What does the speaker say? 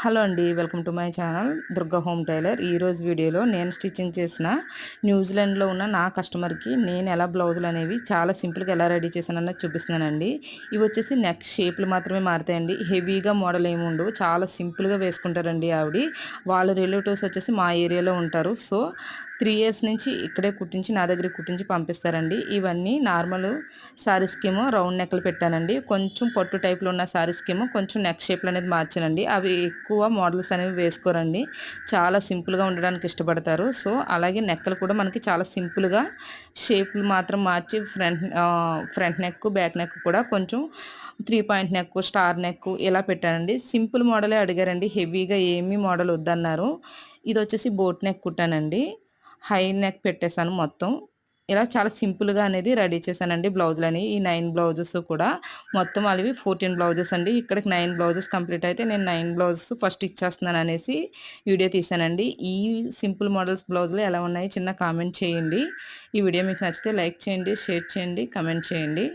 Hello అండి, welcome to my channel Durga home tailor. ఈరోజు వీడియోలో నేను స్టిచ్చింగ్ చేసిన న్యూజిలాండ్లో ఉన్న నా కస్టమర్కి నేను ఎలా బ్లౌజులు అనేవి చాలా సింపుల్గా ఎలా రెడీ చేశానన్నది చూపిస్తున్నానండి. ఇవి వచ్చేసి నెక్ షేప్లు మాత్రమే మారుతాయండి. హెవీగా మోడల్ ఏమి ఉండవు, చాలా సింపుల్గా వేసుకుంటారండి ఆవిడ. వాళ్ళ రిలేటివ్స్ వచ్చేసి మా ఏరియాలో ఉంటారు. సో 3 ఇయర్స్ నుంచి ఇక్కడే కుట్టించి నా దగ్గర కుట్టించి పంపిస్తారండి. ఇవన్నీ నార్మల్ శారీస్కేమో రౌండ్ నెక్లు పెట్టానండి. కొంచెం పట్టు టైప్లో ఉన్న శారీస్కేమో కొంచెం నెక్ షేప్లు అనేది మార్చానండి. అవి ఎక్కువ మోడల్స్ అనేవి వేసుకోరండి, చాలా సింపుల్గా ఉండడానికి ఇష్టపడతారు. సో అలాగే నెక్కలు కూడా మనకి చాలా సింపుల్గా షేప్లు మాత్రం మార్చి ఫ్రంట్ నెక్ బ్యాక్ నెక్ కూడా కొంచెం 3 పాయింట్ నెక్ స్టార్ నెక్ ఇలా పెట్టానండి. సింపుల్ మోడలే అడిగారండి, హెవీగా ఏమీ మోడల్ వద్దన్నారు. ఇది వచ్చేసి బోట్ నెక్ కుట్టానండి, హై నెక్ పెట్టేశాను మొత్తం. ఇలా చాలా సింపుల్గా అనేది రెడీ చేశానండి బ్లౌజులని. ఈ 9 బ్లౌజెస్ కూడా మొత్తం అవి 14 బ్లౌజెస్ అండి. ఇక్కడికి 9 బ్లౌజెస్ కంప్లీట్ అయితే నేను 9 బ్లౌజెస్ ఫస్ట్ ఇచ్చేస్తున్నాను అనేసి వీడియో తీసానండి. ఈ సింపుల్ మోడల్స్ బ్లౌజులు ఎలా ఉన్నాయి చిన్న కామెంట్ చేయండి. ఈ వీడియో మీకు నచ్చితే లైక్ చేయండి, షేర్ చేయండి, కామెంట్ చేయండి.